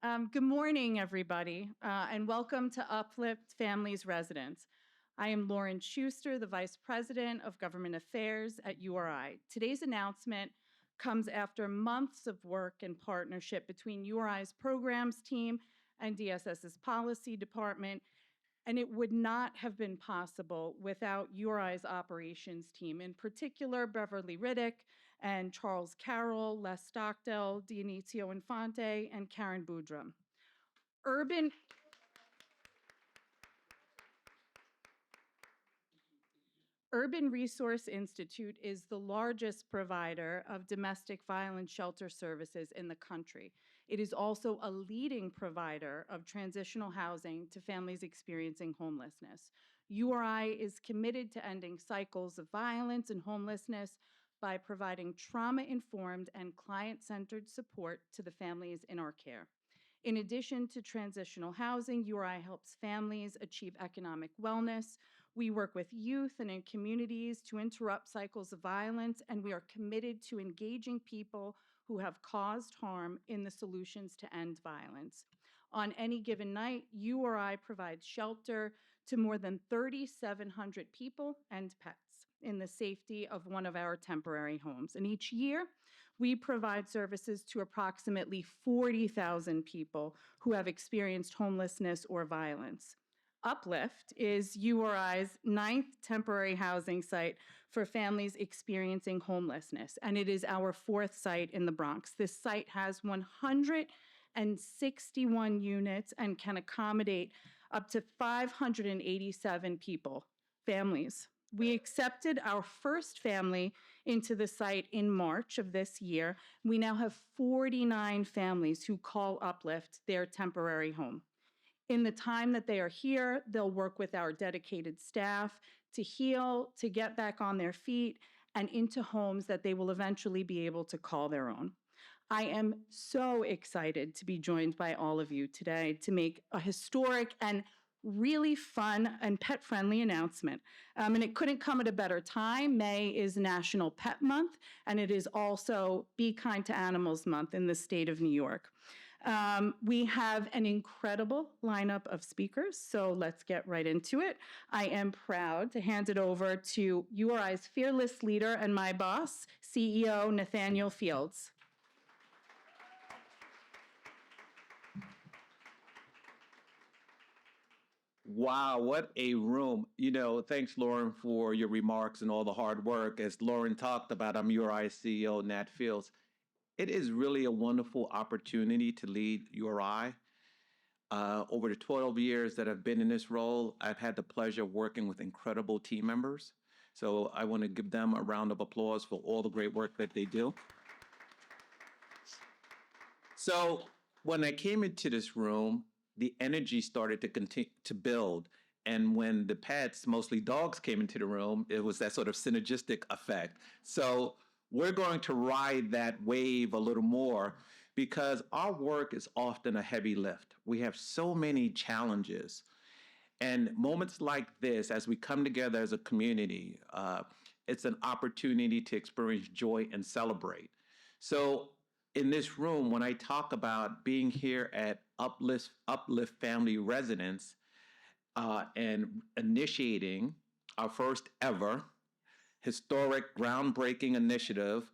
Good morning, everybody, and welcome to Uplift Families Residence. I am Lauren Schuster, the Vice President of Government Affairs at URI. Today's announcement comes after months of work and partnership between URI's programs team and DSS's policy department, and it would not have been possible without URI's operations team, in particular Beverly Riddick and Charles Carroll, Les Stockdale, Dionizio Infante, and Karen Boudreaux. Urban Resource Institute is the largest provider of domestic violence shelter services in the country. It is also a leading provider of transitional housing to families experiencing homelessness. URI is committed to ending cycles of violence and homelessness by providing trauma-informed and client-centered support to the families in our care. In addition to transitional housing, URI helps families achieve economic wellness. We work with youth and in communities to interrupt cycles of violence, and we are committed to engaging people who have caused harm in the solutions to end violence. On any given night, URI provides shelter to more than 3,700 people and pets in the safety of one of our temporary homes. And each year, we provide services to approximately 40,000 people who have experienced homelessness or violence. Uplift is URI's 9th temporary housing site for families experiencing homelessness, and it is our 4th site in the Bronx. This site has 161 units and can accommodate up to 587 people, families. We accepted our first family into the site in March of this year. We now have 49 families who call Uplift their temporary home. In the time that they are here, they'll work with our dedicated staff to heal, to get back on their feet, and into homes that they will eventually be able to call their own. I am so excited to be joined by all of you today to make a historic and really fun and pet-friendly announcement. And it couldn't come at a better time. May is National Pet Month, and it is also Be Kind to Animals Month in the state of New York. We have an incredible lineup of speakers, so let's get right into it. I am proud to hand it over to URI's fearless leader and my boss, CEO Nathaniel Fields. Wow, what a room. Thanks, Lauren, for your remarks and all the hard work. As Lauren talked about, I'm URI CEO, Nat Fields. It is really a wonderful opportunity to lead URI. Over the 12 years that I've been in this role, I've had the pleasure of working with incredible team members. So I want to give them a round of applause for all the great work that they do. So when I came into this room, the energy started to continue to build. And when the pets, mostly dogs, came into the room, it was that sort of synergistic effect. So we're going to ride that wave a little more because our work is often a heavy lift. We have so many challenges. And moments like this, as we come together as a community, it's an opportunity to experience joy and celebrate. So in this room, when I talk about being here at Uplift Family Residence and initiating our first ever historic groundbreaking initiative,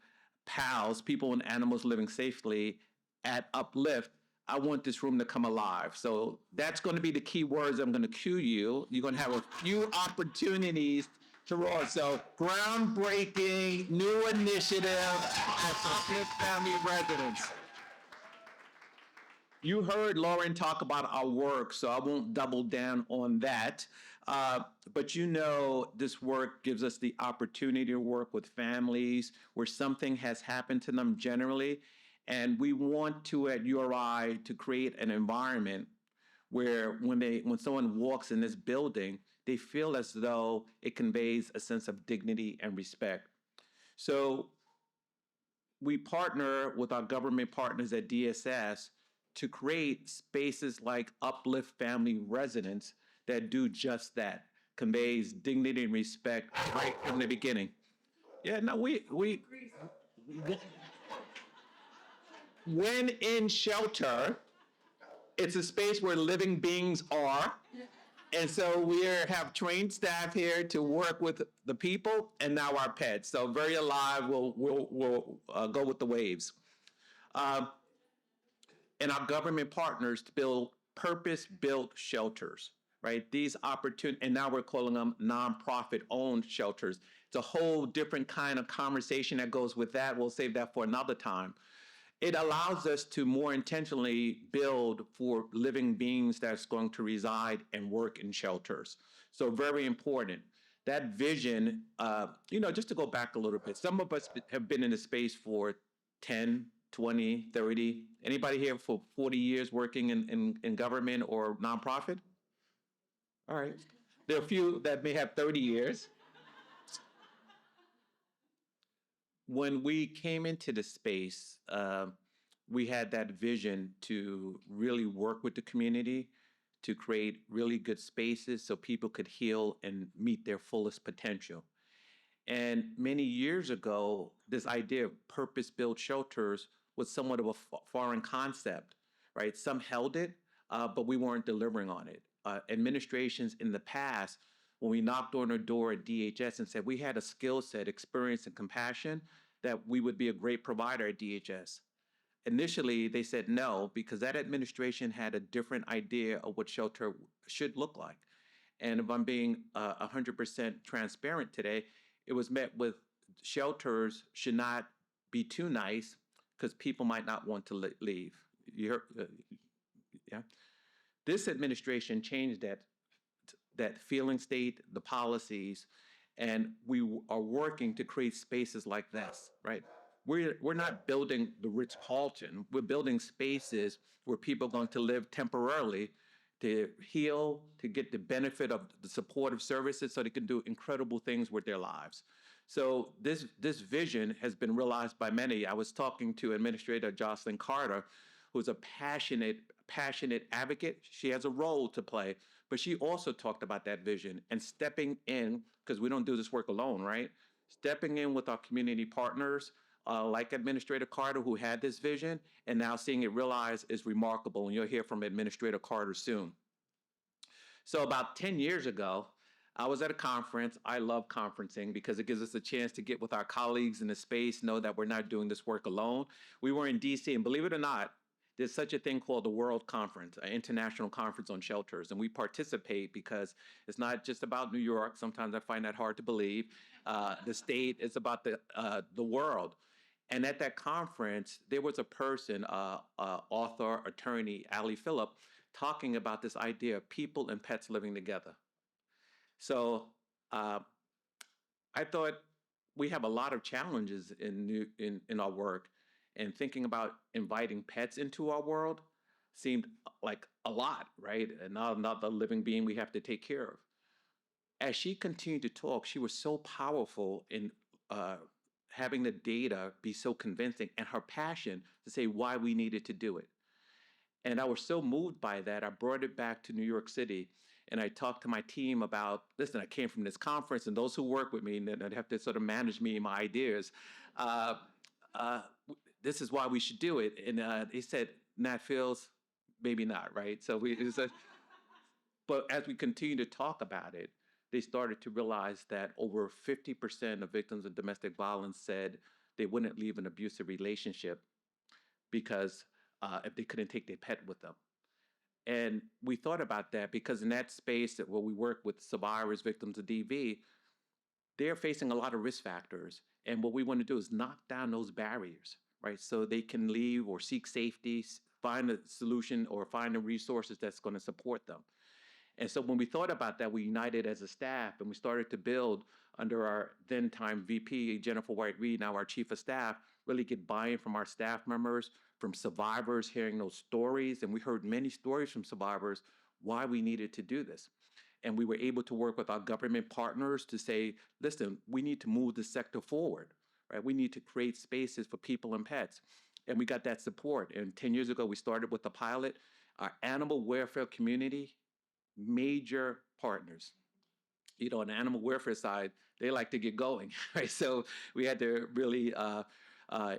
PALS, People and Animals Living Safely, at Uplift, I want this room to come alive. So that's going to be the key words I'm going to cue you. You're going to have a few opportunities to roar. So groundbreaking new initiative at Uplift Family Residence. You heard Lauren talk about our work, so I won't double down on that. But this work gives us the opportunity to work with families where something has happened to them generally. And we want to, at URI, to create an environment where when someone walks in this building, they feel as though it conveys a sense of dignity and respect. So we partner with our government partners at DSS to create spaces like Uplift Family Residence that do just that, conveys dignity and respect right from the beginning. Yeah, no, we when in shelter, It's a space where living beings are. And so we have trained staff here to work with the people and now our pets. So very alive. We'll go with the waves. Um, and our government partners to build purpose-built shelters, right? These opportunities, and now we're calling them nonprofit-owned shelters. It's a whole different kind of conversation that goes with that. We'll save that for another time. It allows us to more intentionally build for living beings that's going to reside and work in shelters. So very important. That vision, just to go back a little bit, some of us have been in the space for 10, 20, 30. Anybody here for 40 years working in government or nonprofit? All right. There are a few that may have 30 years. When we came into the space, we had that vision to really work with the community to create really good spaces so people could heal and meet their fullest potential. And many years ago, this idea of purpose-built shelters was somewhat of a foreign concept, right? Some held it, but we weren't delivering on it. Administrations in the past, when we knocked on their door at DHS and said we had a skill set, experience, and compassion, that we would be a great provider at DHS. Initially, they said no because that administration had a different idea of what shelter should look like. And if I'm being 100% transparent today, it was met with shelters should not be too nice because people might not want to leave. You heard, yeah. This administration changed that feeling state, the policies, and we are working to create spaces like this, right? We're not building the Ritz-Carlton. We're building spaces where people are going to live temporarily to heal, to get the benefit of the supportive services so they can do incredible things with their lives. So this vision has been realized by many. I was talking to Administrator Jocelyn Carter, who's a passionate advocate. She has a role to play, but she also talked about that vision and stepping in, because we don't do this work alone, right? Stepping in with our community partners, like Administrator Carter, who had this vision, and now seeing it realized is remarkable, and you'll hear from Administrator Carter soon. So about 10 years ago, I was at a conference. I love conferencing because it gives us a chance to get with our colleagues in the space, know that we're not doing this work alone. We were in DC, and believe it or not, there's such a thing called the World Conference, an international conference on shelters. And we participate because it's not just about New York. Sometimes I find that hard to believe. The state, it's about the world. And at that conference, there was a person, author, attorney, Ali Phillip, talking about this idea of people and pets living together. So I thought we have a lot of challenges in our work, and thinking about inviting pets into our world seemed like a lot, right? And now another living being we have to take care of. As she continued to talk, she was so powerful in having the data be so convincing and her passion to say why we needed to do it. And I was so moved by that, I brought it back to New York City. And I talked to my team about, listen, I came from this conference, and those who work with me, and they'd have to sort of manage me and my ideas. Uh, uh, this is why we should do it. And they said, Nat feels, maybe not, right? So but as we continue to talk about it, they started to realize that over 50% of victims of domestic violence said they wouldn't leave an abusive relationship because if they couldn't take their pet with them. And we thought about that because in that space that where we work with survivors, victims of DV, they're facing a lot of risk factors. And what we want to do is knock down those barriers, right? So they can leave or seek safety, find a solution or find the resources that's going to support them. And so when we thought about that, we united as a staff and we started to build under our then time VP, Jennifer White Reed, now our chief of staff, really get buy-in from our staff members, from survivors, hearing those stories. And we heard many stories from survivors why we needed to do this. And we were able to work with our government partners to say, listen, we need to move the sector forward, right? We need to create spaces for people and pets. And we got that support. And 10 years ago, we started with the pilot. Our animal welfare community, major partners. You know, on the animal welfare side, they like to get going, right? So we had to really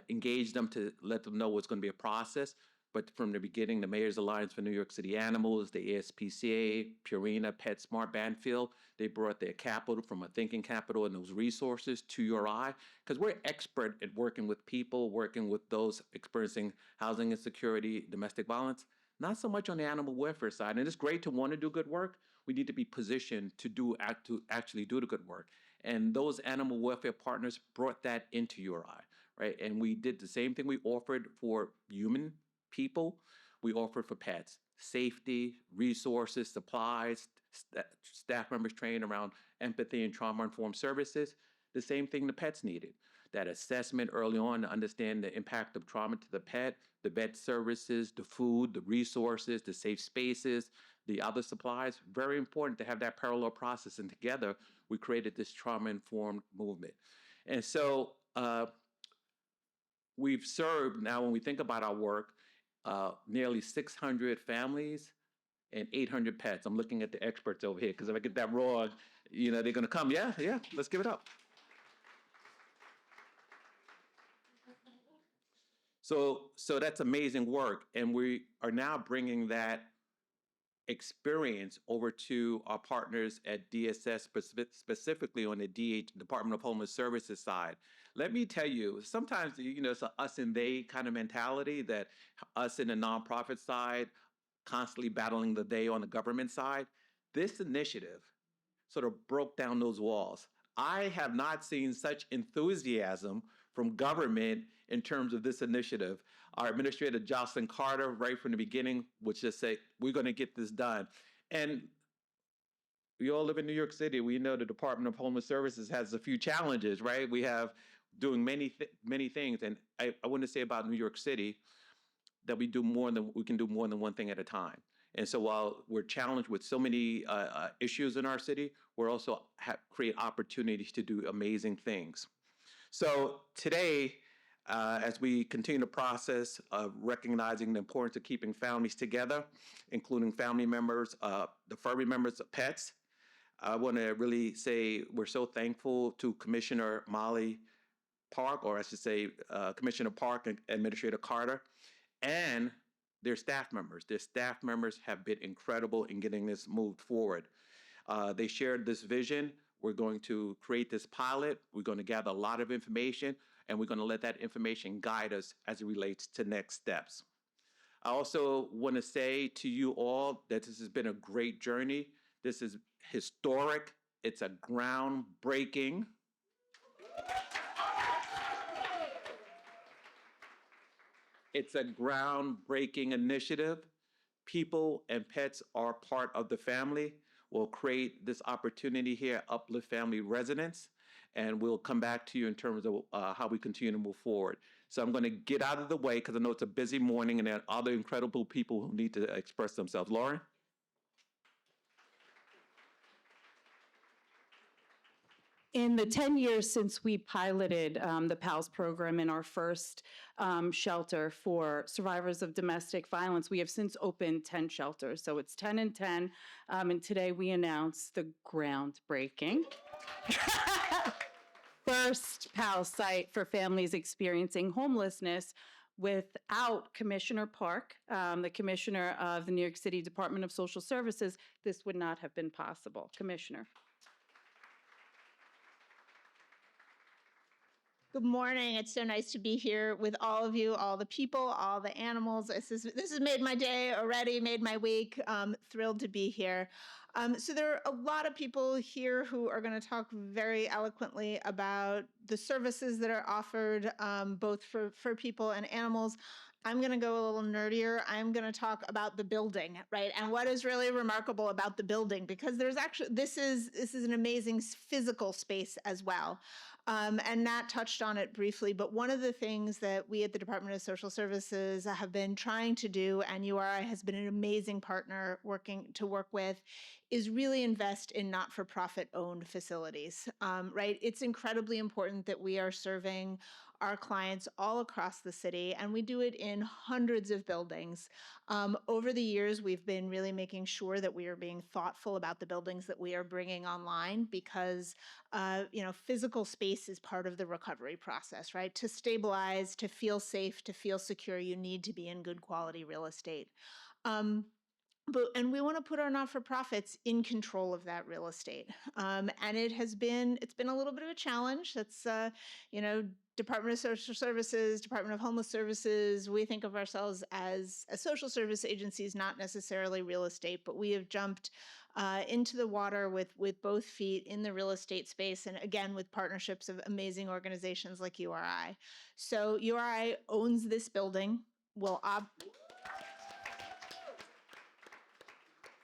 engage them to let them know what's going to be a process. But from the beginning, the Mayor's Alliance for New York City Animals, the ASPCA, Purina, PetSmart, Banfield, they brought their capital from a thinking capital and those resources to URI because we're expert at working with people, working with those experiencing housing insecurity, domestic violence, not so much on the animal welfare side. And it's great to want to do good work. We need to be positioned to actually do the good work. And those animal welfare partners brought that into URI, right? And we did the same thing we offered for human people, we offer for pets: safety, resources, supplies, staff members trained around empathy and trauma-informed services. The same thing the pets needed. That assessment early on to understand the impact of trauma to the pet, the vet services, the food, the resources, the safe spaces, the other supplies. Very important to have that parallel process. And together, we created this trauma-informed movement. And so we've served now, when we think about our work, nearly 600 families and 800 pets. I'm looking at the experts over here because if I get that wrong, they're going to come. Yeah, let's give it up. So that's amazing work, and we are now bringing that experience over to our partners at DSS, specifically on the Department of Homeless Services side. Let me tell you, sometimes it's a us and they kind of mentality that us in the nonprofit side constantly battling the they on the government side. This initiative sort of broke down those walls. I have not seen such enthusiasm from government in terms of this initiative. Our administrator, Jocelyn Carter, right from the beginning, would just say, we're going to get this done. And we all live in New York City. We know the Department of Homeless Services has a few challenges, right? We have doing many things. And I want to say about New York City that we can do more than one thing at a time. And so while we're challenged with so many issues in our city, we're also create opportunities to do amazing things. So today, as we continue the process of recognizing the importance of keeping families together, including family members, the furry members of pets, I want to really say we're so thankful to Commissioner Molly Park, or I should say Commissioner Park and Administrator Carter, and their staff members. Their staff members have been incredible in getting this moved forward. They shared this vision. We're going to create this pilot. We're going to gather a lot of information, and we're going to let that information guide us as it relates to next steps. I also want to say to you all that this has been a great journey. This is historic. It's a groundbreaking. It's a groundbreaking initiative. People and pets are part of the family. We'll create this opportunity here at Uplift Family Residence, and we'll come back to you in terms of how we continue to move forward. So I'm going to get out of the way because I know it's a busy morning and there are other incredible people who need to express themselves. Lauren? In the 10 years since we piloted the PALS program in our first shelter for survivors of domestic violence, we have since opened 10 shelters. So it's 10 and 10. And today we announced the groundbreaking first PALS site for families experiencing homelessness. Without Commissioner Park, the commissioner of the New York City Department of Social Services, this would not have been possible. Commissioner. Good morning. It's so nice to be here with all of you, all the people, all the animals. This has made my day already, made my week. Thrilled to be here. So there are a lot of people here who are going to talk very eloquently about the services that are offered both for people and animals. I'm going to go a little nerdier. I'm going to talk about the building, right? And what is really remarkable about the building, because there's actually, this is an amazing physical space as well. And Nat touched on it briefly, but one of the things that we at the Department of Social Services have been trying to do, and URI has been an amazing partner to work with, is really invest in not-for-profit owned facilities, right? It's incredibly important that we are serving our clients all across the city, and we do it in hundreds of buildings. Over the years, we've been really making sure that we are being thoughtful about the buildings that we are bringing online because, physical space is part of the recovery process, right? To stabilize, to feel safe, to feel secure, you need to be in good quality real estate. Um, and we want to put our not-for-profits in control of that real estate. And it's been a little bit of a challenge. That's you know Department of Social Services, Department of Homeless Services. We think of ourselves as social service agencies, not necessarily real estate, but we have jumped into the water with both feet in the real estate space, and again with partnerships of amazing organizations like URI. So URI owns this building.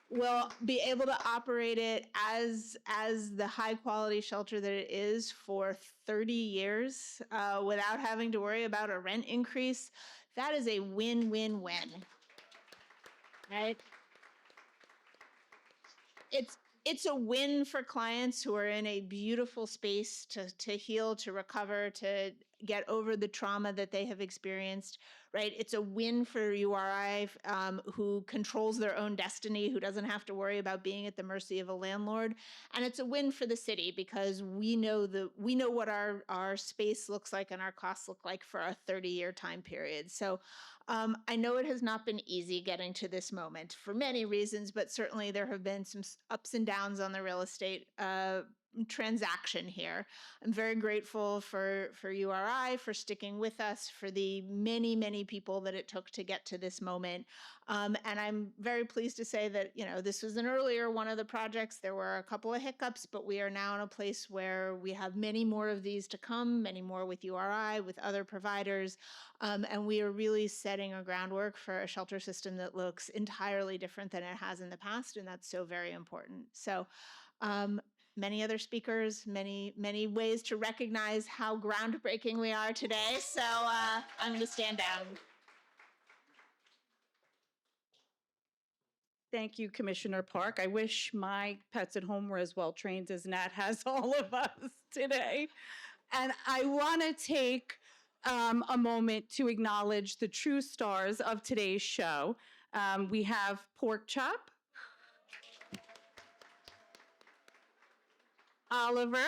Will be able to operate it as the high quality shelter that it is for 30 years without having to worry about a rent increase. That is a win-win-win, right? It's a win for clients who are in a beautiful space to heal, to recover, to get over the trauma that they have experienced, right? It's a win for URI, who controls their own destiny, who doesn't have to worry about being at the mercy of a landlord. And it's a win for the city because we know what our space looks like and our costs look like for a 30-year time period. So I know it has not been easy getting to this moment for many reasons, but certainly there have been some ups and downs on the real estate transaction here. I'm very grateful for URI for sticking with us, for the many people that it took to get to this moment. And I'm very pleased to say that, this was an earlier one of the projects. There were a couple of hiccups, but we are now in a place where we have many more of these to come, many more with URI, with other providers. And we are really setting a groundwork for a shelter system that looks entirely different than it has in the past. And that's so very important. So, many other speakers, many ways to recognize how groundbreaking we are today. So I'm going to stand down. Thank you, Commissioner Park. I wish my pets at home were as well trained as Nat has all of us today. And I want to take a moment to acknowledge the true stars of today's show. We have Pork Chop, Oliver,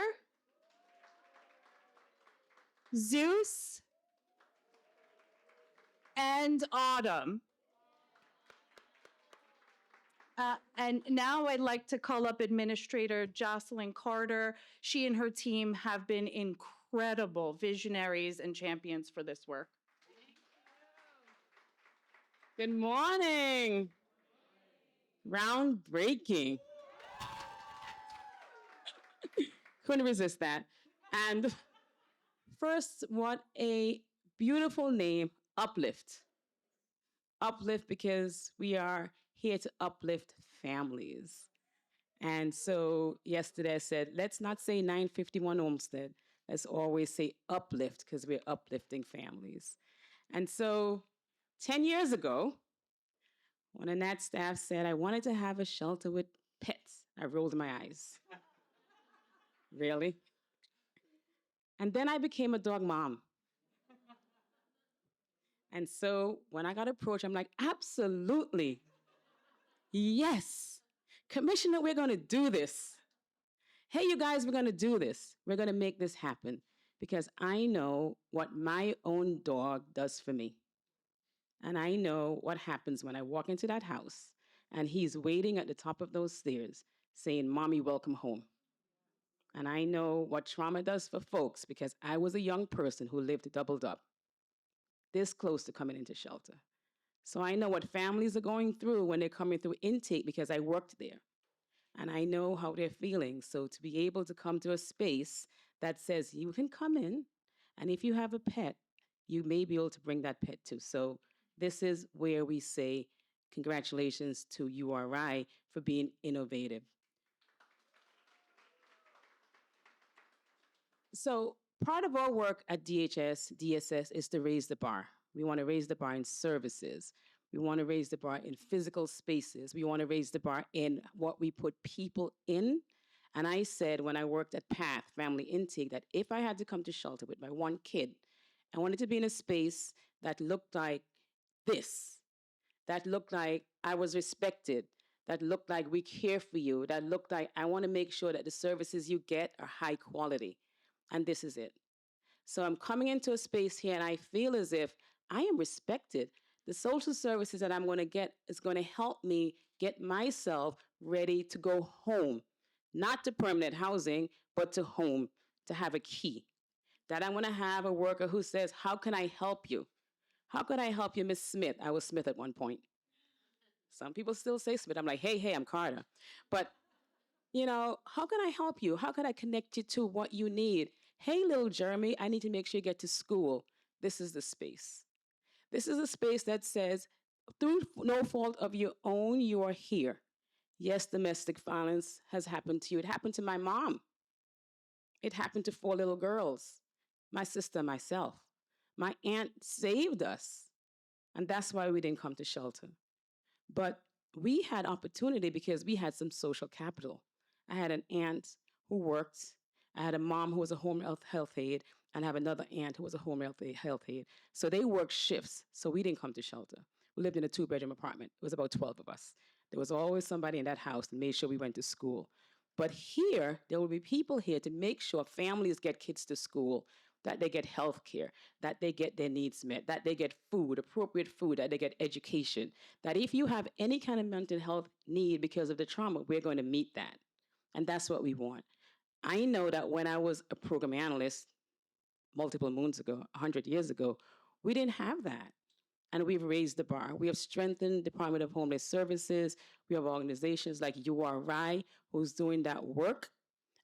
Zeus, and Autumn. And now I'd like to call up Administrator Jocelyn Carter. She and her team have been incredible visionaries and champions for this work. Good morning. Groundbreaking. Couldn't resist that. And first, what a beautiful name, Uplift. Uplift because we are here to uplift families. And so yesterday I said, let's not say 951 Olmsted. Let's always say uplift because we're uplifting families. And so 10 years ago, one of Nat's staff said, I wanted to have a shelter with pets. I rolled my eyes. Really? And then I became a dog mom. And so when I got approached, I'm like, absolutely. Yes. Commissioner, we're going to do this. Hey, you guys, we're going to do this. We're going to make this happen because I know what my own dog does for me. And I know what happens when I walk into that house and he's waiting at the top of those stairs saying, Mommy, welcome home. And I know what trauma does for folks because I was a young person who lived doubled up, this close to coming into shelter. So I know what families are going through when they're coming through intake because I worked there. And I know how they're feeling. So to be able to come to a space that says you can come in, and if you have a pet, you may be able to bring that pet too. So this is where we say congratulations to URI for being innovative. So part of our work at DHS, DSS is to raise the bar. We want to raise the bar in services. We want to raise the bar in physical spaces. We want to raise the bar in what we put people in. And I said when I worked at PATH, Family Intake, that if I had to come to shelter with my one kid I wanted to be in a space that looked like this, that looked like I was respected, that looked like we care for you, that looked like I want to make sure that the services you get are high quality. And this is it. So I'm coming into a space here and I feel as if I am respected. The social services that I'm going to get is going to help me get myself ready to go home, not to permanent housing, but to home, to have a key. That I'm going to have a worker who says, how can I help you? How can I help you, Miss Smith? I was Smith at one point. Some people still say Smith. I'm like, hey, I'm Carter. But, how can I help you? How can I connect you to what you need? Hey, little Jeremy, I need to make sure you get to school. This is the space. This is a space that says, through no fault of your own, you are here. Yes, domestic violence has happened to you. It happened to my mom. It happened to 4 little girls, my sister, myself. My aunt saved us, and that's why we didn't come to shelter. But we had opportunity because we had some social capital. I had an aunt who worked. I had a mom who was a home health aide, and I have another aunt who was a home health aide. So they worked shifts, so we didn't come to shelter. We lived in a 2-bedroom apartment. It was about 12 of us. There was always somebody in that house that made sure we went to school. But here, there will be people here to make sure families get kids to school, that they get health care, that they get their needs met, that they get food, appropriate food, that they get education, that if you have any kind of mental health need because of the trauma, we're going to meet that. And that's what we want. I know that when I was a program analyst multiple moons ago, 100 years ago, we didn't have that. And we've raised the bar. We have strengthened Department of Homeless Services. We have organizations like URI who's doing that work.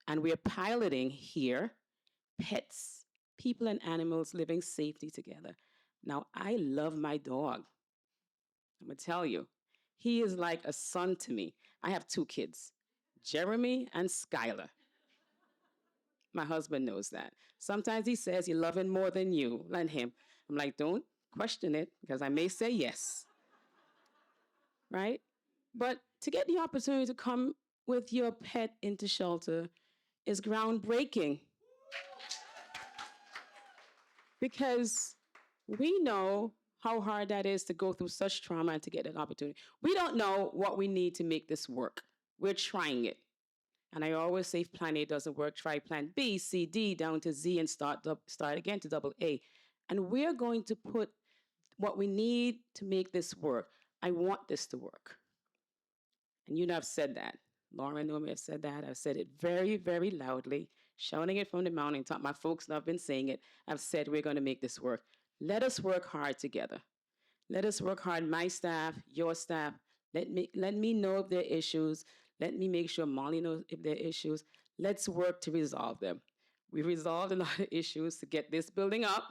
And we are piloting here pets, people and animals living safely together. Now, I love my dog. I'm going to tell you, he is like a son to me. I have 2 kids, Jeremy and Skylar. My husband knows that. Sometimes he says, you love him more than you, than him. I'm like, don't question it, because I may say yes. Right? But to get the opportunity to come with your pet into shelter is groundbreaking. Because we know how hard that is to go through such trauma and to get an opportunity. We don't know what we need to make this work. We're trying it. And I always say if plan A doesn't work, try plan B, C, D, down to Z, and start again to double A. And we're going to put what we need to make this work. I want this to work. And you know I've said that. Lauren Nomi has said that. I've said it very, very loudly, shouting it from the mountaintop. My folks have been saying it. I've said we're going to make this work. Let us work hard together. Let us work hard, my staff, your staff. Let me know if there are issues. Let me make sure Molly knows if there are issues. Let's work to resolve them. We resolved a lot of issues to get this building up.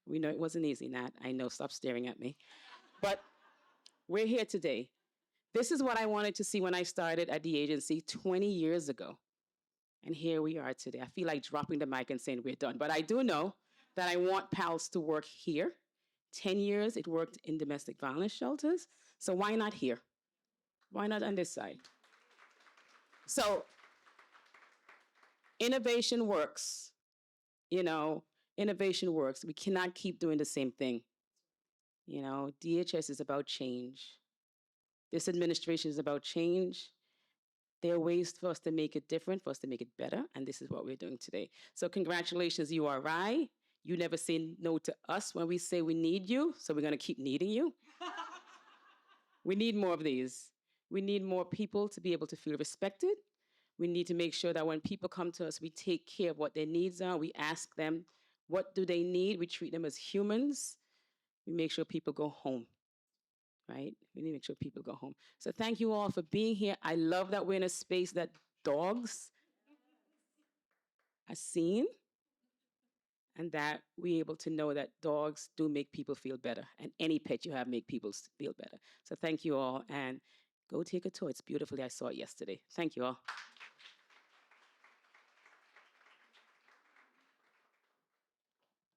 We know it wasn't easy, Nat. I know, stop staring at me. But we're here today. This is what I wanted to see when I started at the agency 20 years ago. And here we are today. I feel like dropping the mic and saying we're done. But I do know that I want PALS to work here. 10 years it worked in domestic violence shelters. So why not here? Why not on this side? So innovation works. Innovation works. We cannot keep doing the same thing. DHS is about change. This administration is about change. There are ways for us to make it different, for us to make it better, and this is what we're doing today. So congratulations, URI. You never say no to us when we say we need you, so we're going to keep needing you. We need more of these. We need more people to be able to feel respected. We need to make sure that when people come to us, we take care of what their needs are. We ask them, what do they need? We treat them as humans. We make sure people go home. Right? We need to make sure people go home. So thank you all for being here. I love that we're in a space that dogs are seen, and that we're able to know that dogs do make people feel better, and any pet you have make people feel better. So thank you all, and go take a tour. It's beautiful. I saw it yesterday. Thank you all.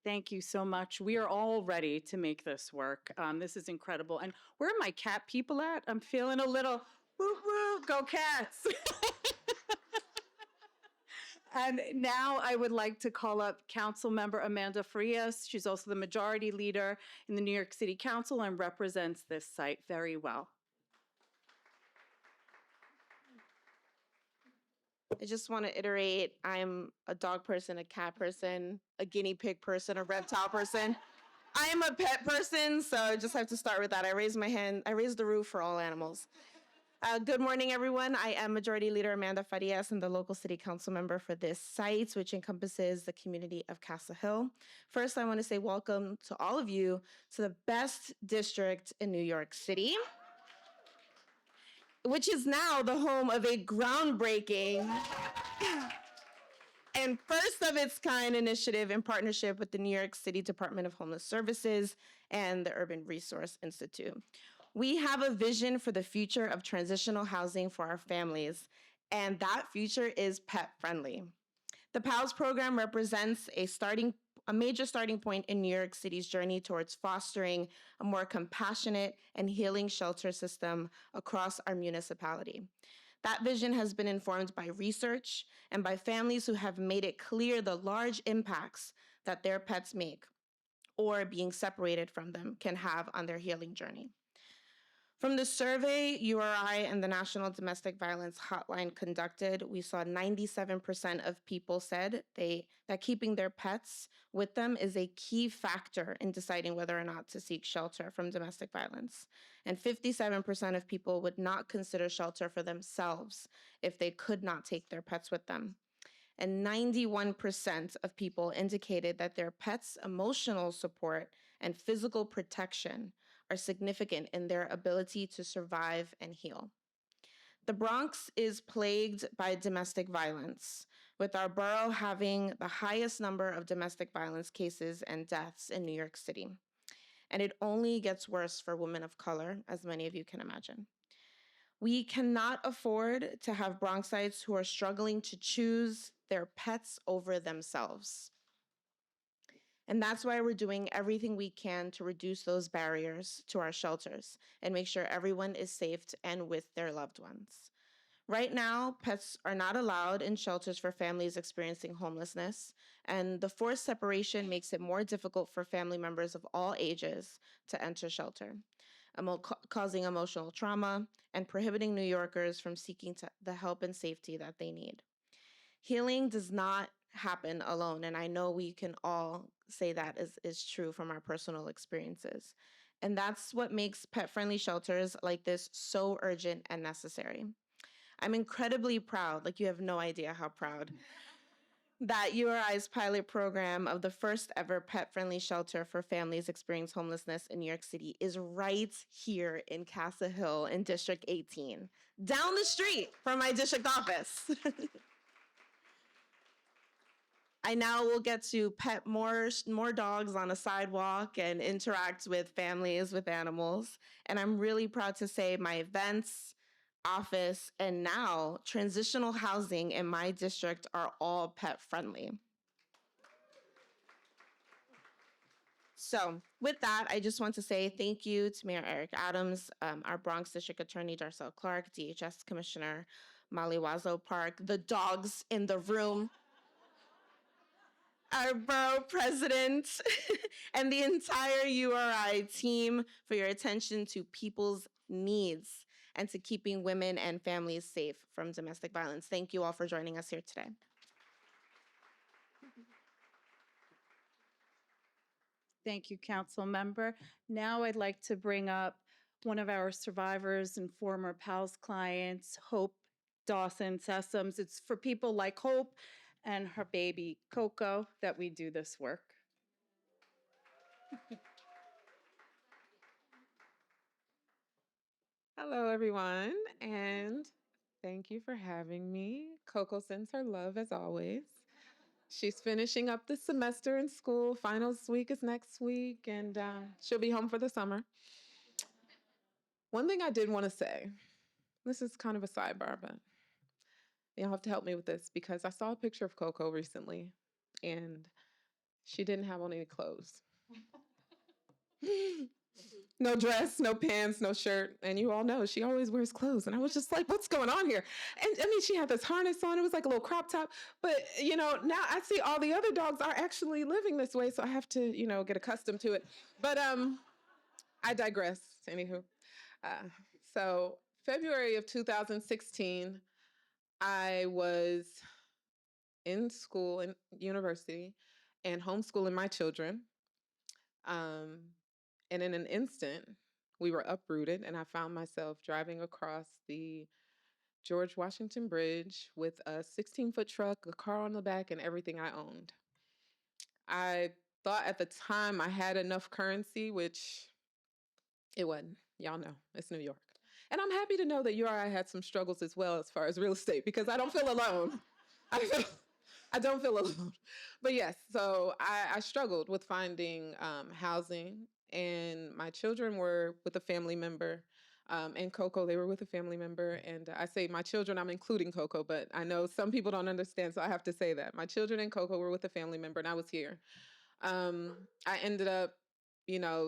Thank you so much. We are all ready to make this work. This is incredible. And where are my cat people at? I'm feeling a little woo woo. Go cats. And now I would like to call up Councilmember Amanda Frias. She's also the majority leader in the New York City Council and represents this site very well. I just want to iterate, I'm a dog person, a cat person, a guinea pig person, a reptile person. I am a pet person, so I just have to start with that. I raised my hand, I raised the roof for all animals. Good morning, everyone. I am Majority Leader Amanda Farias and the local city council member for this site, which encompasses the community of Castle Hill. First, I want to say welcome to all of you to the best district in New York City, which is now the home of a groundbreaking and first of its kind initiative in partnership with the New York City Department of Homeless Services and the Urban Resource Institute. We have a vision for the future of transitional housing for our families, and that future is pet friendly. The PALS program represents a major starting point in New York City's journey towards fostering a more compassionate and healing shelter system across our municipality. That vision has been informed by research and by families who have made it clear the large impacts that their pets make or being separated from them can have on their healing journey. From the survey URI and the National Domestic Violence Hotline conducted, we saw 97% of people said that keeping their pets with them is a key factor in deciding whether or not to seek shelter from domestic violence. And 57% of people would not consider shelter for themselves if they could not take their pets with them. And 91% of people indicated that their pets' emotional support and physical protection are significant in their ability to survive and heal. The Bronx is plagued by domestic violence, with our borough having the highest number of domestic violence cases and deaths in New York City. And it only gets worse for women of color, as many of you can imagine. We cannot afford to have Bronxites who are struggling to choose their pets over themselves. And that's why we're doing everything we can to reduce those barriers to our shelters and make sure everyone is safe and with their loved ones. Right now, pets are not allowed in shelters for families experiencing homelessness, and the forced separation makes it more difficult for family members of all ages to enter shelter, causing emotional trauma and prohibiting New Yorkers from seeking the help and safety that they need. Healing does not happen alone, and I know we can all say that is true from our personal experiences. And that's what makes pet-friendly shelters like this so urgent and necessary. I'm incredibly proud, like you have no idea how proud, that URI's pilot program of the first ever pet-friendly shelter for families experiencing homelessness in New York City is right here in Castle Hill in District 18, down the street from my district office. I now will get to pet more dogs on a sidewalk and interact with families with animals. And I'm really proud to say my events, office, and now transitional housing in my district are all pet friendly. So with that, I just want to say thank you to Mayor Eric Adams, our Bronx District Attorney Darcel Clark, DHS Commissioner Molly Wazzo Park, the dogs in the room, our borough president, and the entire URI team for your attention to people's needs and to keeping women and families safe from domestic violence. Thank you all for joining us here today. Thank you, Council Member. Now I'd like to bring up one of our survivors and former PALS clients, Hope Dawson Sessoms. It's for people like Hope and her baby Coco that we do this work. Hello, everyone, and thank you for having me. Coco sends her love as always. She's finishing up the semester in school. Finals week is next week, and she'll be home for the summer. One thing I did want to say, this is kind of a sidebar, but you'll have to help me with this because I saw a picture of Coco recently, and she didn't have on any clothes. No dress, no pants, no shirt. And you all know she always wears clothes. And I was just like, what's going on here? And I mean, she had this harness on. It was like a little crop top. But, now I see all the other dogs are actually living this way. So I have to, get accustomed to it. But I digress. Anywho. Uh, so February of 2016, I was in school, in university, and homeschooling my children. Um, and in an instant, we were uprooted, and I found myself driving across the George Washington Bridge with a 16-foot truck, a car on the back, and everything I owned. I thought at the time I had enough currency, which it wasn't. Y'all know, it's New York. And I'm happy to know that URI had some struggles as well as far as real estate because I don't feel alone. I, feel, I don't feel alone. But yes, so I struggled with finding housing, and my children were with a family member. And Coco, they were with a family member. And I say my children, I'm including Coco, but I know some people don't understand, so I have to say that. My children and Coco were with a family member, and I was here. I ended up,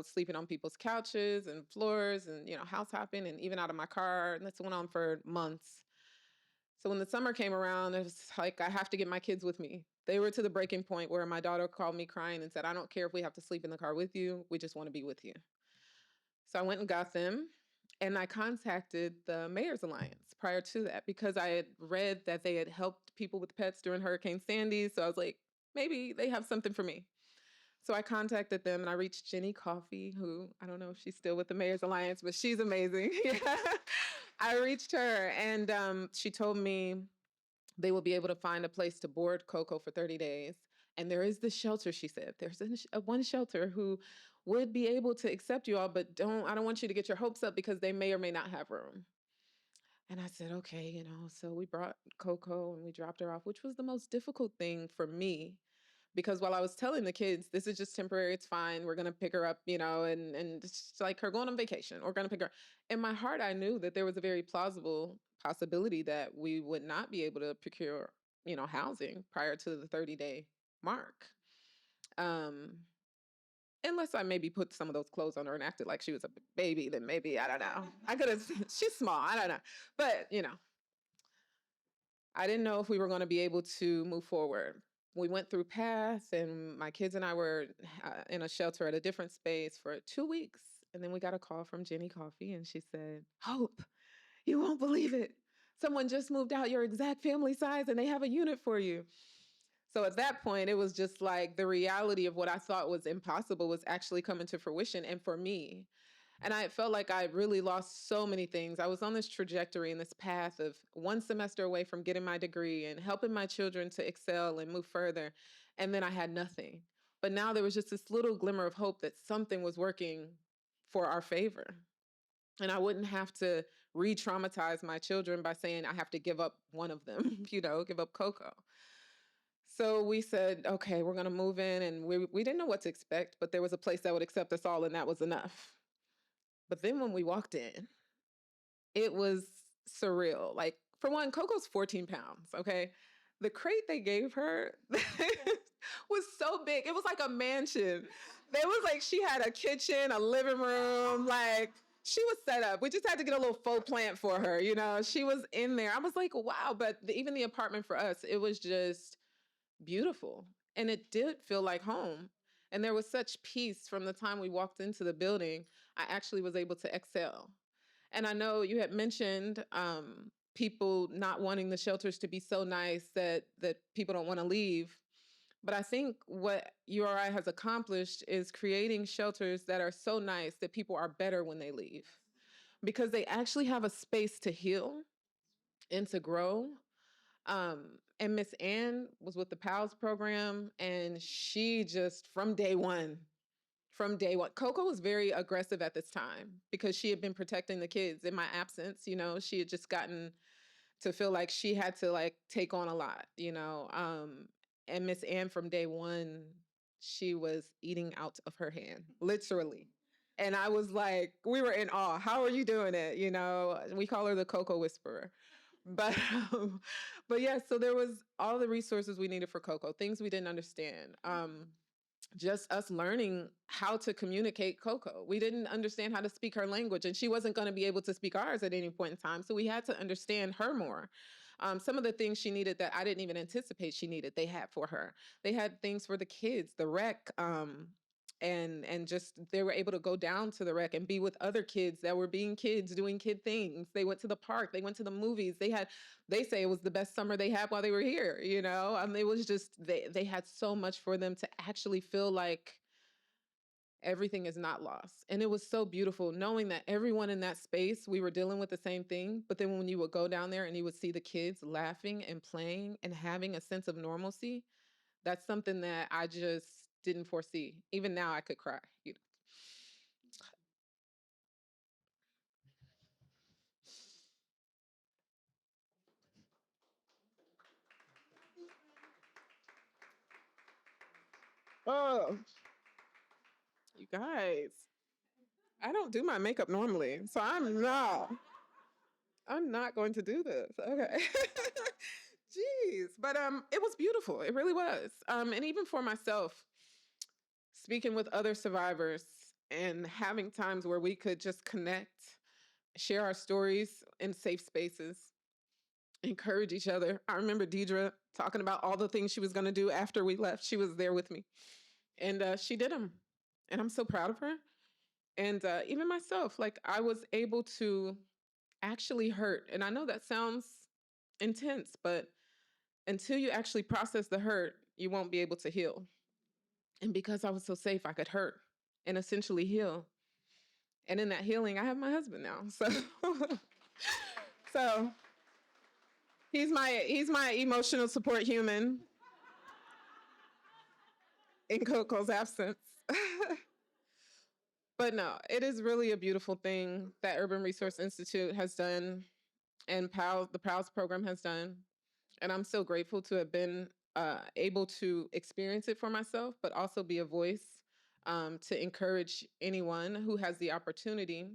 sleeping on people's couches and floors and, house hopping and even out of my car. And this went on for months. So when the summer came around, it was like, I have to get my kids with me. They were to the breaking point where my daughter called me crying and said, I don't care if we have to sleep in the car with you. We just want to be with you. So I went and got them. And I contacted the Mayor's Alliance prior to that because I had read that they had helped people with pets during Hurricane Sandy. So I was like, maybe they have something for me. So I contacted them and I reached Jenny Coffey, who I don't know if she's still with the Mayor's Alliance, but she's amazing. I reached her and she told me they will be able to find a place to board Coco for 30 days. And there is this shelter, she said. There's one shelter who would be able to accept you all, but I don't want you to get your hopes up because they may or may not have room. And I said, okay, so we brought Coco and we dropped her off, which was the most difficult thing for me because while I was telling the kids, this is just temporary, it's fine, we're gonna pick her up, and it's like her going on vacation, we're gonna pick her. In my heart, I knew that there was a very plausible possibility that we would not be able to procure, housing prior to the 30-day mark. Um, Unless I maybe put some of those clothes on her and acted like she was a baby, then maybe, I don't know. I could have, she's small, I don't know. But, I didn't know if we were going to be able to move forward. We went through paths, and my kids and I were in a shelter at a different space for 2 weeks. And then we got a call from Jenny Coffey, and she said, Hope, you won't believe it. Someone just moved out your exact family size, and they have a unit for you. So at that point, it was just like the reality of what I thought was impossible was actually coming to fruition. And for me, and I felt like I really lost so many things. I was on this trajectory and this path of one semester away from getting my degree and helping my children to excel and move further. And then I had nothing. But now there was just this little glimmer of hope that something was working for our favor. And I wouldn't have to re traumatize my children by saying I have to give up one of them, give up Coco. So we said, okay, we're going to move in. And we didn't know what to expect, but there was a place that would accept us all, and that was enough. But then when we walked in, it was surreal. Like, for one, Coco's 14 pounds, okay? The crate they gave her was so big. It was like a mansion. It was like she had a kitchen, a living room, like she was set up. We just had to get a little faux plant for her, She was in there. I was like, wow. But even the apartment for us, it was just beautiful. And it did feel like home. And there was such peace from the time we walked into the building. I actually was able to exhale. And I know you had mentioned people not wanting the shelters to be so nice that people don't want to leave. But I think what URI has accomplished is creating shelters that are so nice that people are better when they leave because they actually have a space to heal and to grow. And Miss Ann was with the PALS program, and she just from day one, Coco was very aggressive at this time because she had been protecting the kids in my absence. She had just gotten to feel like she had to like take on a lot, and Miss Ann from day one, she was eating out of her hand, literally. And I was like, we were in awe. How are you doing it? We call her the Coco Whisperer. But but yeah, so there was all the resources we needed for Coco, things we didn't understand. just us learning how to communicate Coco. We didn't understand how to speak her language, and she wasn't going to be able to speak ours at any point in time. So we had to understand her more. Some of the things she needed that I didn't even anticipate she needed, they had for her. They had things for the kids, the rec, and just they were able to go down to the rec and be with other kids that were being kids doing kid things. They went to the park, they went to the movies. They say it was the best summer they had while they were here, you know. It was just they had so much for them to actually feel like everything is not lost. And it was so beautiful knowing that everyone in that space, we were dealing with the same thing. But then when you would go down there and you would see the kids laughing and playing and having a sense of normalcy, that's something that I just didn't foresee. Even now I could cry. You know. Oh, you guys. I don't do my makeup normally, so I'm not going to do this. Okay. Jeez. But it was beautiful. It really was. And even for myself, speaking with other survivors and having times where we could just connect, share our stories in safe spaces, encourage each other. I remember Deidre talking about all the things she was going to do after we left. She was there with me, and she did them. And I'm so proud of her. And even myself, like I was able to actually hurt. And I know that sounds intense, but until you actually process the hurt, you won't be able to heal. And because I was so safe, I could hurt and essentially heal. And in that healing, I have my husband now. So so he's my emotional support human in Coco's absence. But no, it is really a beautiful thing that Urban Resource Institute has done and the PALS program has done. And I'm so grateful to have been able to experience it for myself, but also be a voice to encourage anyone who has the opportunity,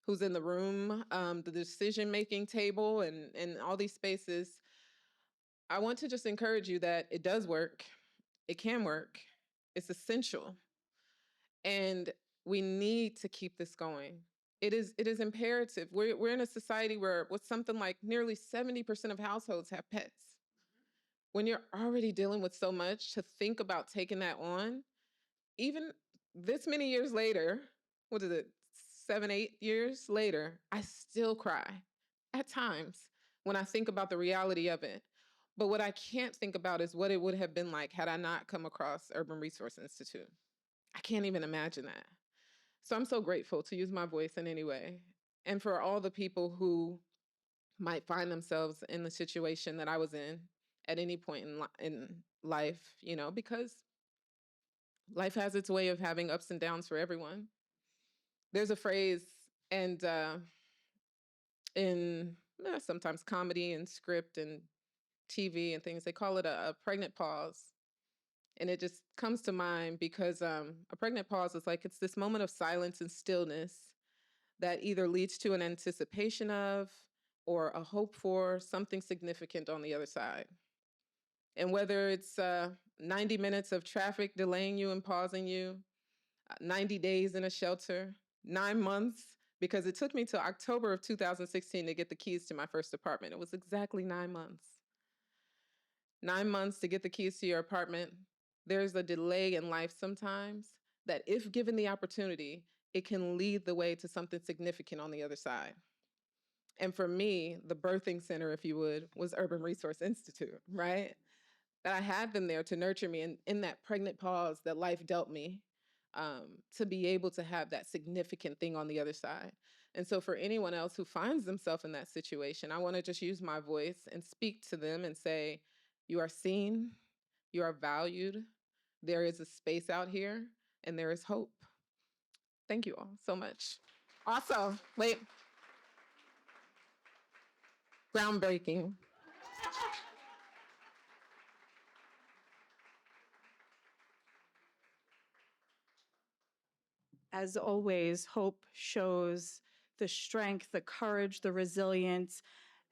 who's in the room, the decision-making table, and all these spaces. I want to just encourage you that it does work. It can work. It's essential. And we need to keep this going. It is imperative. We're in a society where with something like nearly 70% of households have pets. When you're already dealing with so much, to think about taking that on, even this many years later, what is it, 7, 8 years later, I still cry at times when I think about the reality of it. But what I can't think about is what it would have been like had I not come across Urban Resource Institute. I can't even imagine that. So I'm so grateful to use my voice in any way. And for all the people who might find themselves in the situation that I was in at any point in life, because life has its way of having ups and downs for everyone. There's a phrase, and in sometimes comedy and script and TV and things, they call it a pregnant pause. And it just comes to mind because a pregnant pause is like it's this moment of silence and stillness that either leads to an anticipation of or a hope for something significant on the other side. And whether it's 90 minutes of traffic delaying you and pausing you, 90 days in a shelter, 9 months, because it took me till October of 2016 to get the keys to my first apartment. It was exactly 9 months. 9 months to get the keys to your apartment. There's a delay in life sometimes that if given the opportunity, it can lead the way to something significant on the other side. And for me, the birthing center, if you would, was Urban Resource Institute, right? That I had them there to nurture me in that pregnant pause that life dealt me, to be able to have that significant thing on the other side. And so for anyone else who finds themselves in that situation, I want to just use my voice and speak to them and say, you are seen, you are valued, there is a space out here, and there is hope. Thank you all so much. Also, wait, groundbreaking. As always, hope shows the strength, the courage, the resilience,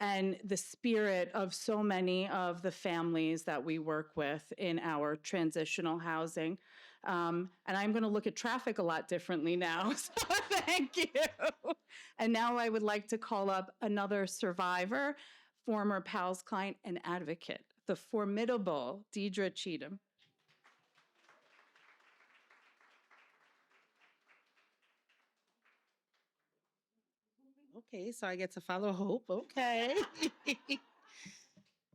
and the spirit of so many of the families that we work with in our transitional housing. And I'm going to look at traffic a lot differently now. So thank you. And now I would like to call up another survivor, former PALS client and advocate, the formidable Deidre Cheatham. Okay, so I get to follow Hope. Okay.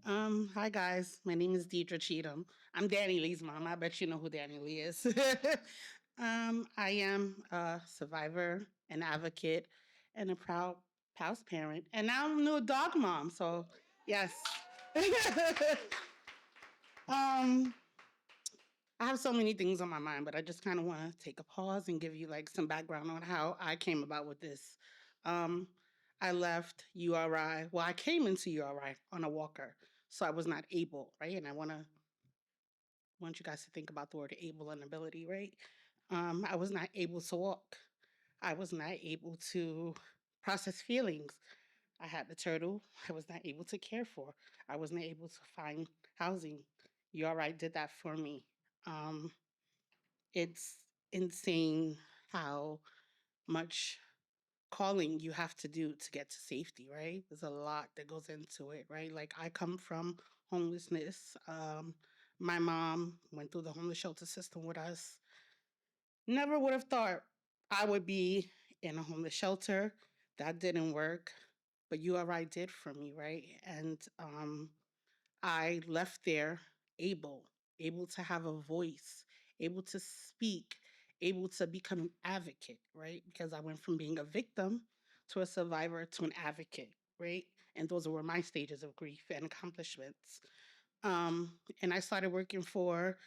Hi guys. My name is Deidre Cheatham. I'm Danny Lee's mom. I bet you know who Danny Lee is. I am a survivor, an advocate, and a proud house parent. And now I'm a new dog mom. So yes. um, I have so many things on my mind, but I just kind of want to take a pause and give you like some background on how I came about with this. Um, I left URI. Well, I came into URI on a walker, so I was not able, right? And I want you guys to think about the word able and ability, right? I was not able to walk. I was not able to process feelings. I had the turtle. I was not able to care for. I was not able to find housing. URI did that for me. Um, it's insane how much calling you have to do to get to safety, right? There's a lot that goes into it, right? Like I come from homelessness. My mom went through the homeless shelter system with us. Never would have thought I would be in a homeless shelter. That didn't work, but URI did for me, right? And I left there able, able to have a voice, able to speak, able to become an advocate, right? Because I went from being a victim to a survivor to an advocate, right? And those were my stages of grief and accomplishments. And I started working for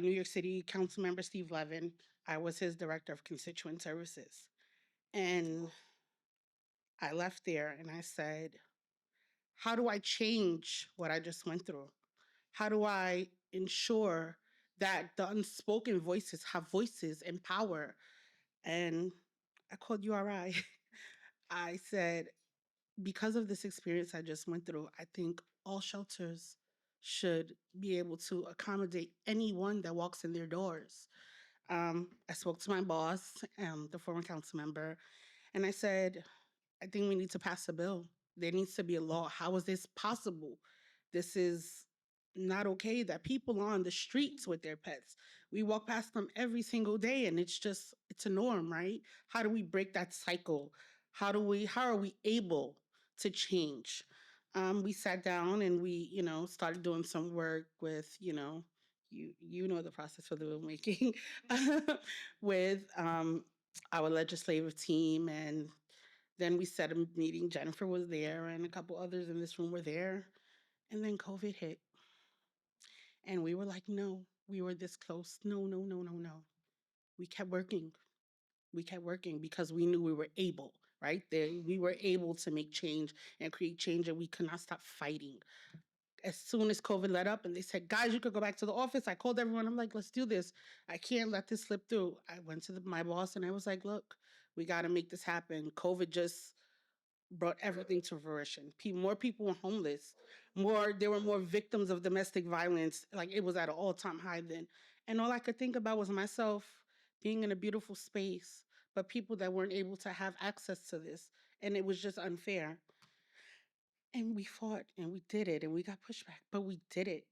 New York City Council member Steve Levin. I was his director of constituent services. And I left there and I said, how do I change what I just went through? How do I ensure that the unspoken voices have voices and power? And I called URI. I said, because of this experience I just went through, I think all shelters should be able to accommodate anyone that walks in their doors. I spoke to my boss, the former council member, and I said, I think we need to pass a bill. There needs to be a law. How is this possible? This is not okay that people are on the streets with their pets. We walk past them every single day and it's a norm, right? How do we break that cycle? How are we able to change? We sat down and we, started doing some work with, you know the process for the bill making with our legislative team, and then we set a meeting. Jennifer was there, and a couple others in this room were there. And then COVID hit. And we were like, no, we were this close. No, no, no, no, no. We kept working. We kept working because we knew we were able, right? There, we were able to make change and create change, and we could not stop fighting. As soon as COVID let up and they said, guys, you could go back to the office, I called everyone. I'm like, let's do this. I can't let this slip through. I went to my boss and I was like, look, we got to make this happen. COVID just brought everything to fruition. More people were homeless. There were more victims of domestic violence. Like it was at an all-time high then. And all I could think about was myself being in a beautiful space, but people that weren't able to have access to this. And it was just unfair. And we fought and we did it and we got pushback, but we did it.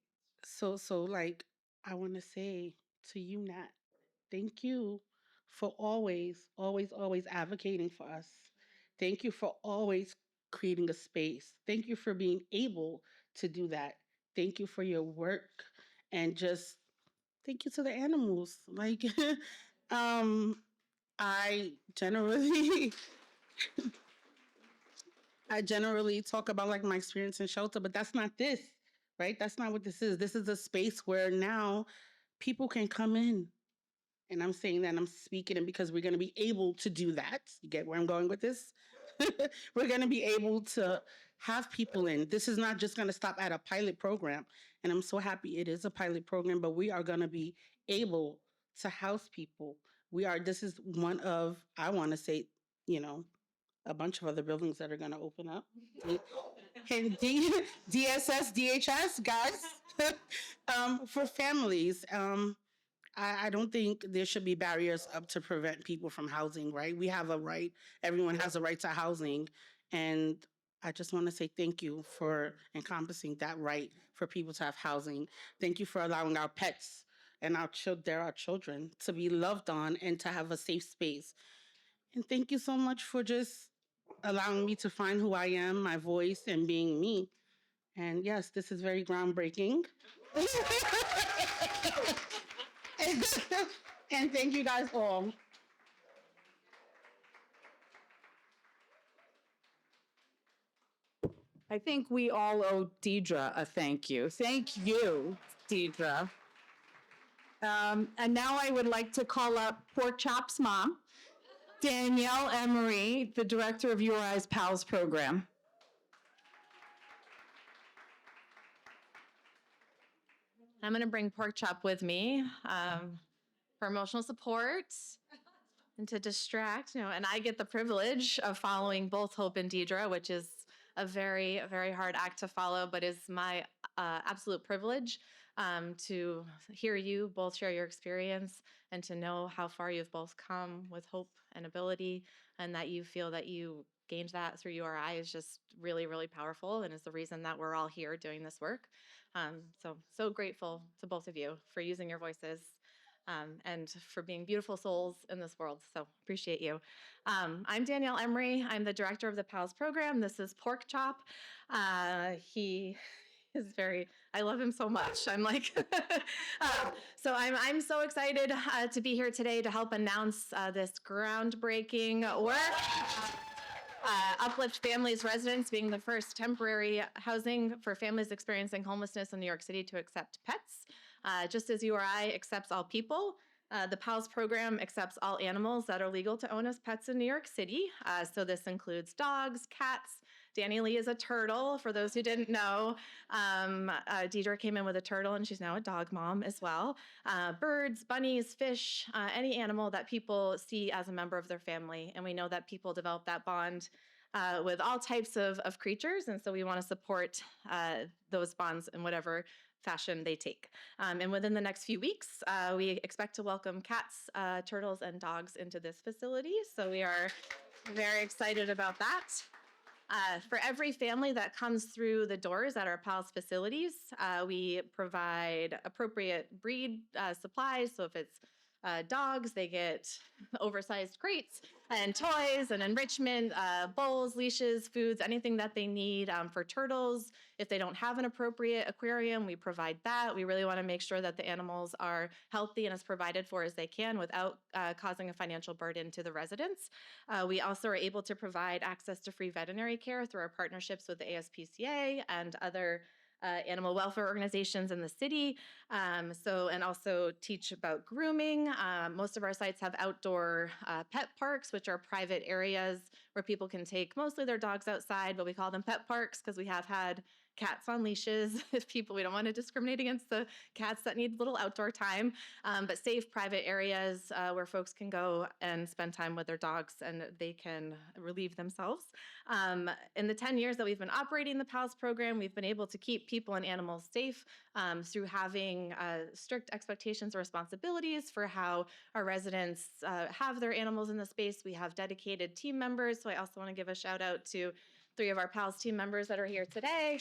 So like I want to say to you, Nat, thank you for always, always, always advocating for us. Thank you for always creating a space. Thank you for being able to do that. Thank you for your work, and just thank you to the animals. Like, um, I generally, I generally talk about like my experience in shelter, but that's not this, right? That's not what this is. This is a space where now people can come in, and I'm saying that I'm speaking it because we're going to be able to do that. You get where I'm going with this? We're going to be able to have people in. This is not just going to stop at a pilot program. And I'm so happy it is a pilot program, but we are going to be able to house people. This is one of, I want to say, a bunch of other buildings that are going to open up. And DSS, DHS, guys, for families. I don't think there should be barriers up to prevent people from housing, right? We have a right, everyone has a right to housing. And I just want to say thank you for encompassing that right for people to have housing. Thank you for allowing our pets and our children to be loved on and to have a safe space. And thank you so much for just allowing me to find who I am, my voice, and being me. And yes, this is very groundbreaking. And thank you guys all. I think we all owe Deidre a thank you. Thank you, Deidre. And now I would like to call up Pork Chop's mom, Danielle Emery, the director of URI's PALS program. I'm going to bring Pork Chop with me for emotional support and to distract, and I get the privilege of following both Hope and Deidre, which is a very, very hard act to follow, but is my absolute privilege to hear you both share your experience and to know how far you've both come with hope and ability, and that you feel that you gained that through URI is just really, really powerful and is the reason that we're all here doing this work. So grateful to both of you for using your voices and for being beautiful souls in this world. So appreciate you. I'm Danielle Emery. I'm the director of the PALS program. This is Pork Chop. He is I love him so much. I'm like, so I'm so excited to be here today to help announce this groundbreaking work. Uplift Families Residence being the first temporary housing for families experiencing homelessness in New York City to accept pets. Just as URI accepts all people, the PALS program accepts all animals that are legal to own as pets in New York City. So this includes dogs, cats. Danny Lee is a turtle, for those who didn't know. Deidre came in with a turtle, and she's now a dog mom as well. Birds, bunnies, fish, any animal that people see as a member of their family. And we know that people develop that bond with all types of creatures, and so we want to support those bonds in whatever fashion they take. And within the next few weeks, we expect to welcome cats, turtles, and dogs into this facility. So we are very excited about that. For every family that comes through the doors at our PALS facilities, we provide appropriate breed supplies. So if it's dogs, they get oversized crates and toys and enrichment, bowls, leashes, foods, anything that they need. For turtles, if they don't have an appropriate aquarium, we provide that. We really want to make sure that the animals are healthy and as provided for as they can without causing a financial burden to the residents. We also are able to provide access to free veterinary care through our partnerships with the ASPCA and other animal welfare organizations in the city. And also teach about grooming. Most of our sites have outdoor pet parks, which are private areas where people can take mostly their dogs outside, but we call them pet parks because we have had cats on leashes. If we don't want to discriminate against the cats that need little outdoor time, but safe private areas where folks can go and spend time with their dogs and they can relieve themselves. In the 10 years that we've been operating the PALS program, we've been able to keep people and animals safe through having strict expectations and responsibilities for how our residents have their animals in the space. We have dedicated team members. So I also want to give a shout out to 3 of our PALS team members that are here today.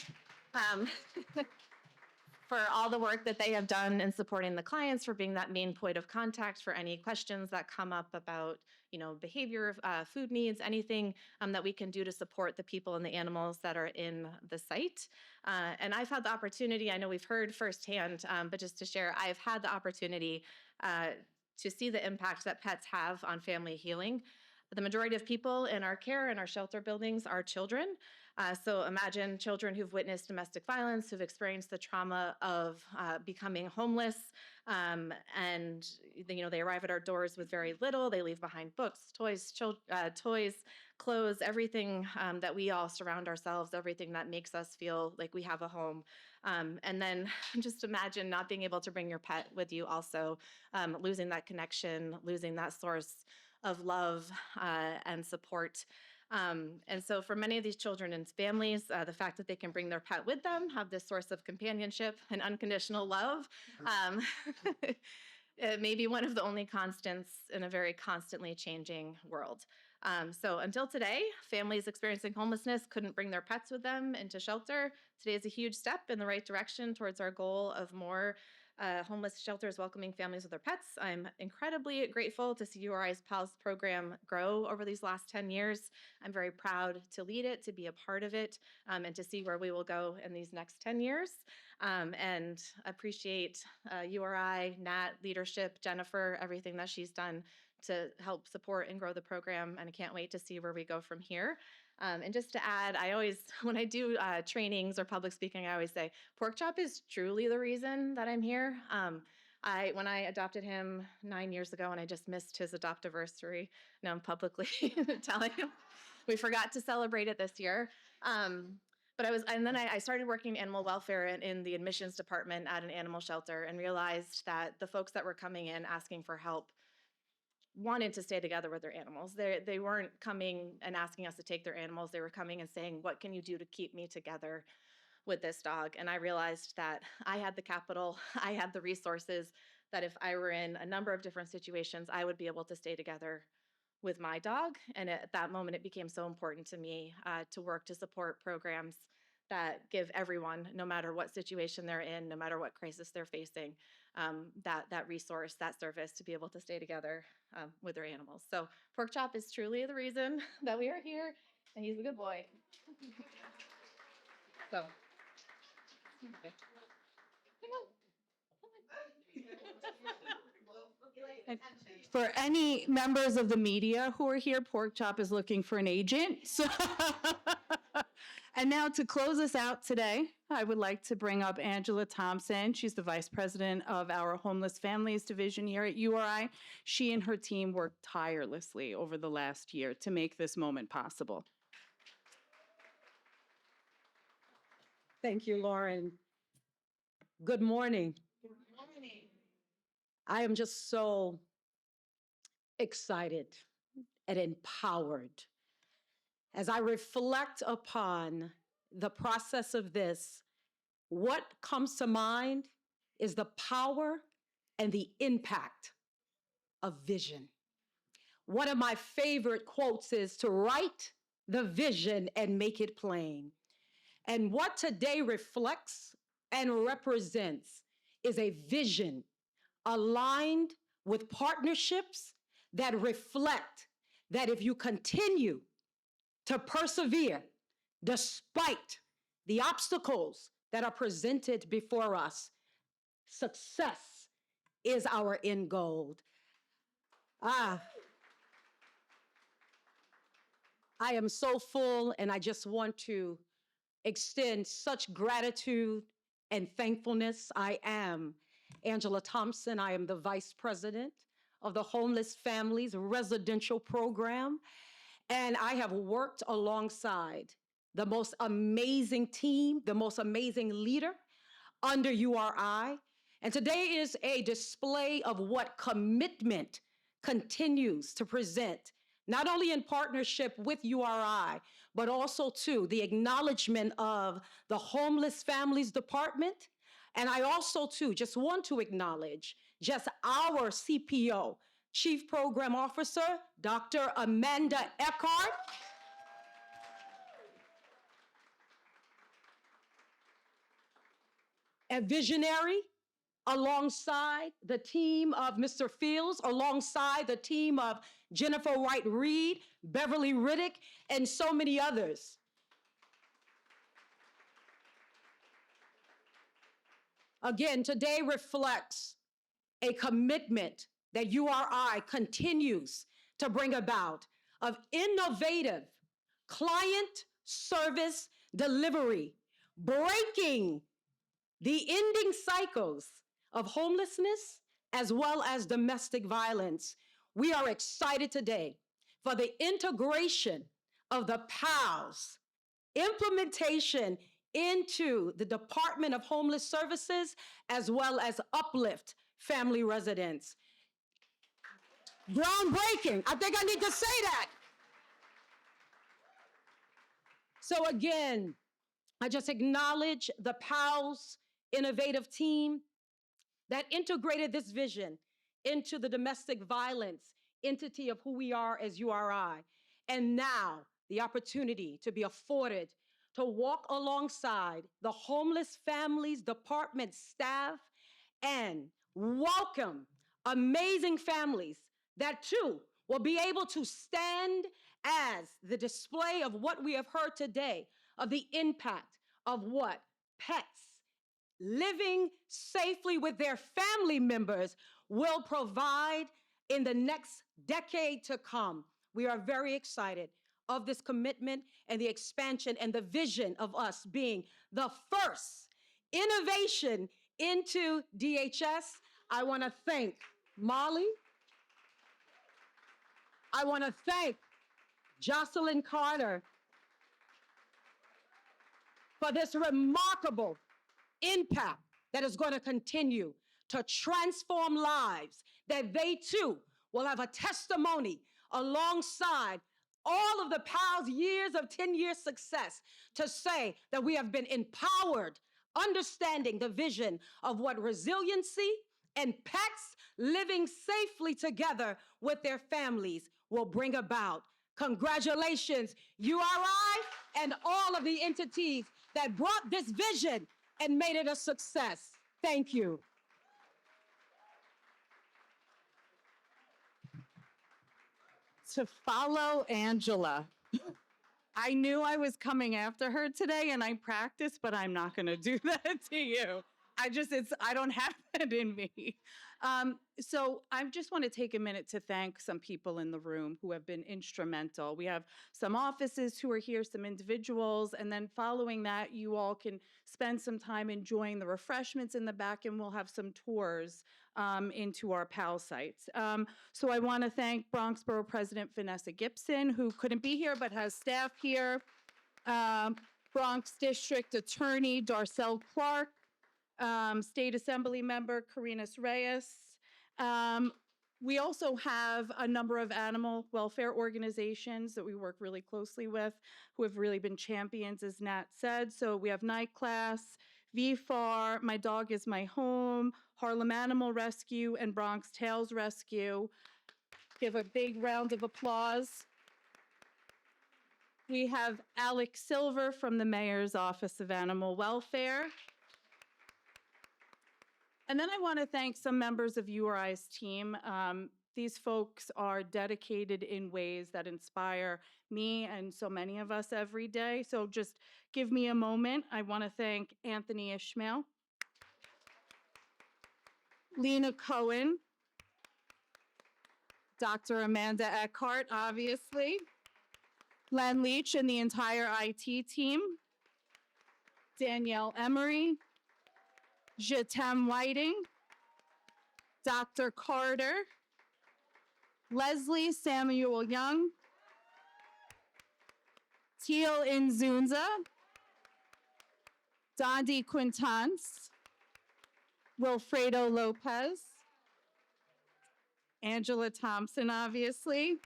For all the work that they have done in supporting the clients, for being that main point of contact for any questions that come up about, behavior, food needs, anything that we can do to support the people and the animals that are in the site. And I've had the opportunity, I know we've heard firsthand, but just to share, I've had the opportunity to see the impact that pets have on family healing. The majority of people in our care and our shelter buildings are children. So imagine children who've witnessed domestic violence, who've experienced the trauma of becoming homeless, and they arrive at our doors with very little. They leave behind books, toys, clothes, everything that we all surround ourselves, everything that makes us feel like we have a home. And then just imagine not being able to bring your pet with you also, losing that connection, losing that source of love and support. And so for many of these children and families, the fact that they can bring their pet with them, have this source of companionship and unconditional love, it may be one of the only constants in a very constantly changing world. So until today, families experiencing homelessness couldn't bring their pets with them into shelter. Today is a huge step in the right direction towards our goal of more homeless shelters welcoming families with their pets. I'm incredibly grateful to see URI's PALS program grow over these last 10 years. I'm very proud to lead it, to be a part of it, and to see where we will go in these next 10 years. And appreciate URI, Nat, leadership, Jennifer, everything that she's done to help support and grow the program. And I can't wait to see where we go from here. And just to add, I always, when I do trainings or public speaking, I always say, pork chop is truly the reason that I'm here. When I adopted him 9 years ago, and I just missed his adoptiversary, now I'm publicly telling him we forgot to celebrate it this year. But I started working in animal welfare in the admissions department at an animal shelter, and realized that the folks that were coming in asking for help wanted to stay together with their animals. They weren't coming and asking us to take their animals. They were coming and saying, what can you do to keep me together with this dog? And I realized that I had the capital, I had the resources, that if I were in a number of different situations, I would be able to stay together with my dog. And at that moment, it became so important to me to work to support programs that give everyone, no matter what situation they're in, no matter what crisis they're facing, that resource, that service to be able to stay together with their animals. So pork chop is truly the reason that we are here, and he's a good boy. So. Okay. For any members of the media who are here, Pork Chop is looking for an agent. So and now to close us out today, I would like to bring up Angela Thompson. She's the Vice President of our Homeless Families Division here at URI. She and her team worked tirelessly over the last year to make this moment possible. Thank you, Lauren. Good morning. Good morning. I am just so excited and empowered as I reflect upon the process of this. What comes to mind is the power and the impact of vision. One of my favorite quotes is to write the vision and make it plain. And what today reflects and represents is a vision aligned with partnerships that reflect that if you continue to persevere despite the obstacles that are presented before us, success is our end goal. I am so full, and I just want to extend such gratitude and thankfulness. I am Angela Thompson. I am the Vice President of the Homeless Families Residential Program, and I have worked alongside the most amazing team, the most amazing leader under URI. And today is a display of what commitment continues to present, not only in partnership with URI, but also too the acknowledgement of the Homeless Families Department. And I also too just want to acknowledge just our CPO, Chief Program Officer, Dr. Amanda Eckhart. A visionary alongside the team of Mr. Fields, alongside the team of Jennifer White-Reed, Beverly Riddick, and so many others. Again, today reflects a commitment that URI continues to bring about of innovative client service delivery, breaking the ending cycles of homelessness as well as domestic violence. We are excited today for the integration of the PALS, implementation into the Department of Homeless Services, as well as Uplift Family Residence. Groundbreaking. I think I need to say that. So again, I just acknowledge the PALS innovative team that integrated this vision into the domestic violence entity of who we are as URI. And now, the opportunity to be afforded to walk alongside the Homeless Families Department staff and welcome amazing families that too will be able to stand as the display of what we have heard today of the impact of what pets living safely with their family members will provide in the next decade to come. We are very excited of this commitment and the expansion and the vision of us being the first innovation into DHS. I want to thank Molly. I want to thank Jocelyn Carter for this remarkable impact that is going to continue to transform lives, that they too will have a testimony alongside all of the PAL's years of 10-year success to say that we have been empowered, understanding the vision of what resiliency and pets living safely together with their families will bring about. Congratulations, URI and all of the entities that brought this vision and made it a success. Thank you. To follow Angela. I knew I was coming after her today and I practiced, but I'm not going to do that to you. I don't have that in me. So I just want to take a minute to thank some people in the room who have been instrumental. We have some offices who are here, some individuals, and then following that, you all can spend some time enjoying the refreshments in the back, and we'll have some tours into our PAL sites. So I want to thank Bronx Borough President Vanessa Gibson, who couldn't be here but has staff here. Bronx District Attorney Darcel Clark, State Assembly Member Carinas Reyes. We also have a number of animal welfare organizations that we work really closely with who have really been champions, as Nat said. So we have Night Class, VFAR, My Dog Is My Home, Harlem Animal Rescue, and Bronx Tales Rescue. Give a big round of applause. We have Alex Silver from the Mayor's Office of Animal Welfare. And then I want to thank some members of URI's team. These folks are dedicated in ways that inspire me and so many of us every day. So just give me a moment. I want to thank Anthony Ishmael, Lena Cohen, Dr. Amanda Eckhart, obviously, Len Leach and the entire IT team, Danielle Emery, Jatem Whiting, Dr. Carter, Leslie Samuel Young, Teal Inzunza, Dondi Quintance, Wilfredo Lopez, Angela Thompson, obviously.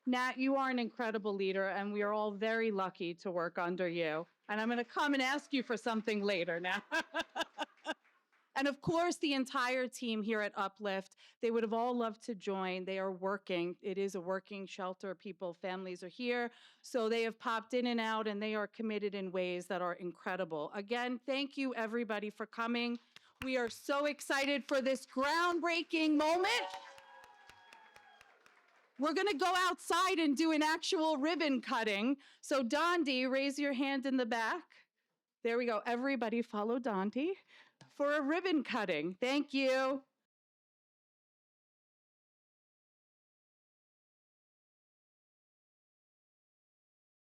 Nat, you are an incredible leader, and we are all very lucky to work under you. And I'm going to come and ask you for something later now. And of course, the entire team here at Uplift, they would have all loved to join. They are working. It is a working shelter. Families are here. So they have popped in and out, and they are committed in ways that are incredible. Again, thank you, everybody, for coming. We are so excited for this groundbreaking moment. We're going to go outside and do an actual ribbon cutting. So Dondi, raise your hand in the back. There we go. Everybody follow Dondi for a ribbon cutting. Thank you.